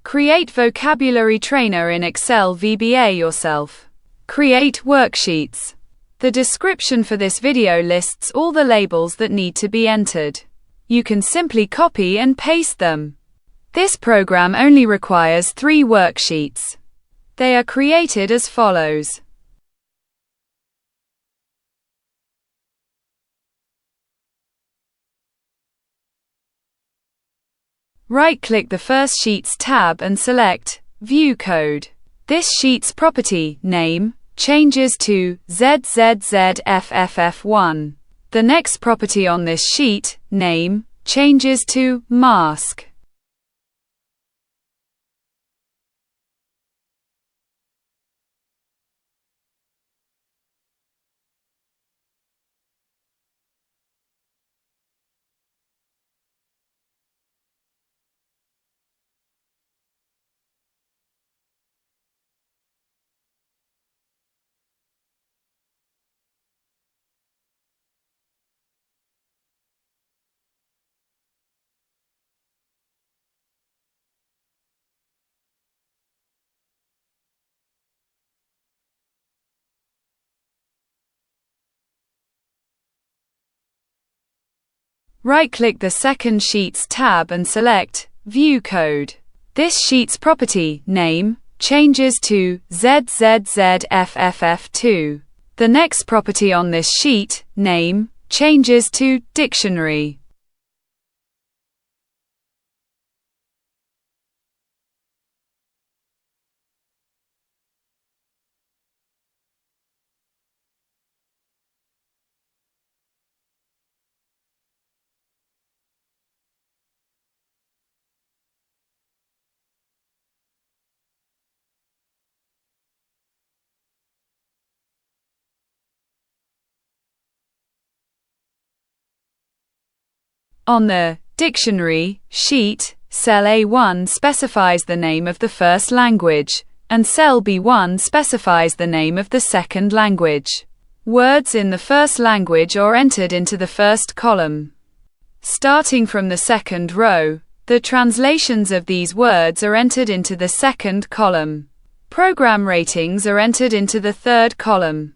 Create vocabulary trainer in Excel VBA yourself. Create worksheets. The description for this video lists all the labels that need to be entered. You can simply copy and paste them. This program only requires 3 worksheets. They are created as follows. Right-click the first Sheets tab and select View Code. This sheet's property name changes to ZZZFFF1. The next property on this sheet name changes to Mask. Right-click the second Sheets tab and select View Code. This sheet's property name changes to ZZZFFF2. The next property on this sheet name changes to Dictionary. On the Dictionary sheet, cell A1 specifies the name of the first language, and cell B1 specifies the name of the second language. Words in the first language are entered into the first column. Starting from the second row, the translations of these words are entered into the second column. Program ratings are entered into the third column.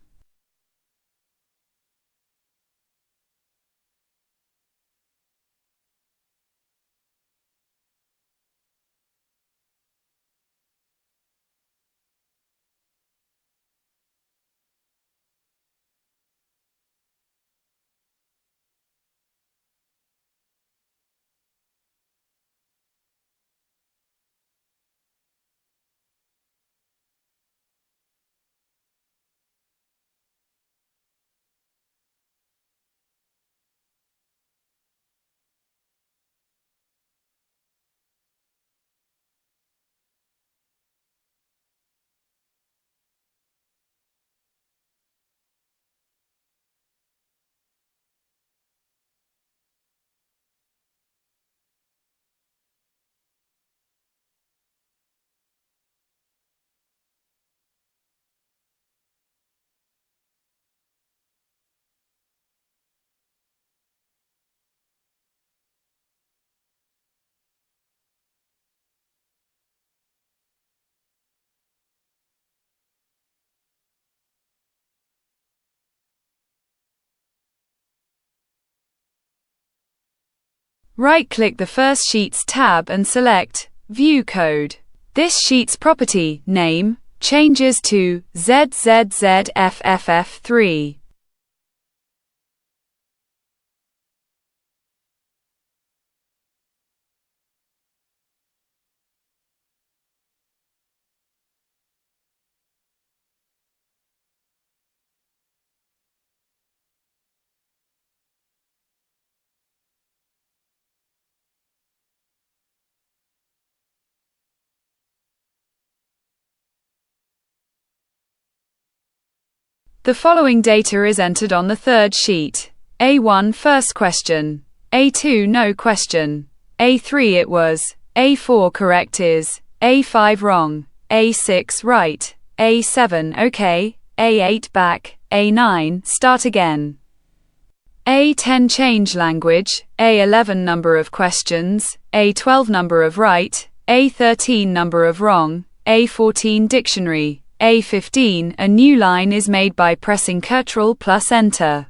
Right-click the first Sheets tab and select View Code. This sheet's property name changes to ZZZFFF3. The following data is entered on the third sheet. A1 first question, A2 no question, A3 it was, A4 correct is, A5 wrong, A6 right, A7 okay, A8 back, A9 start again. A10 change language, A11 number of questions, A12 number of right, A13 number of wrong, A14 dictionary, A15 a new line is made by pressing Ctrl plus Enter.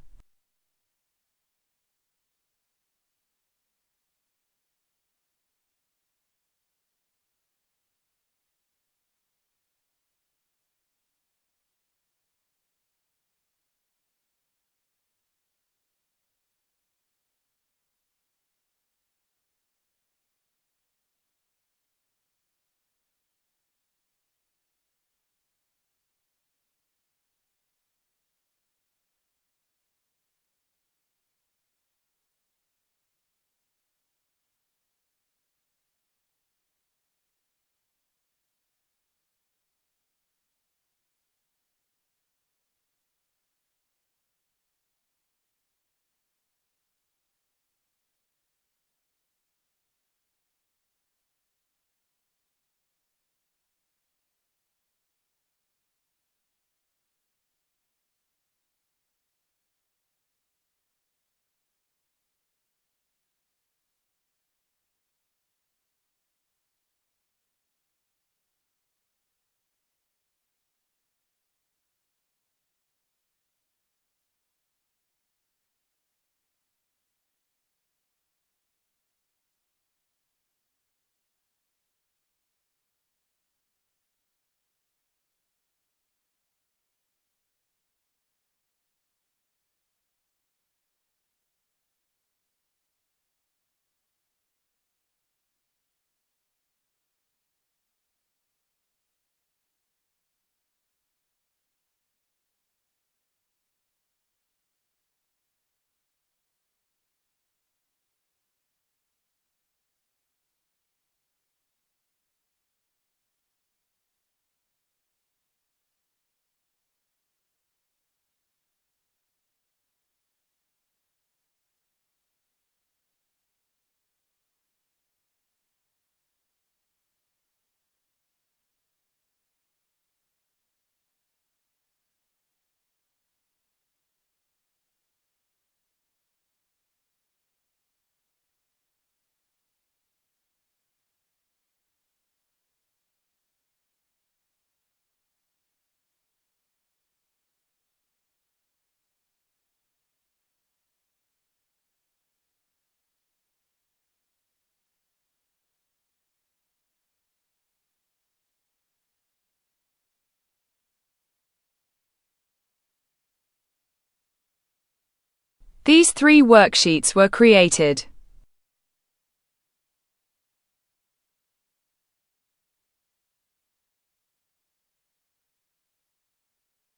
These 3 worksheets were created.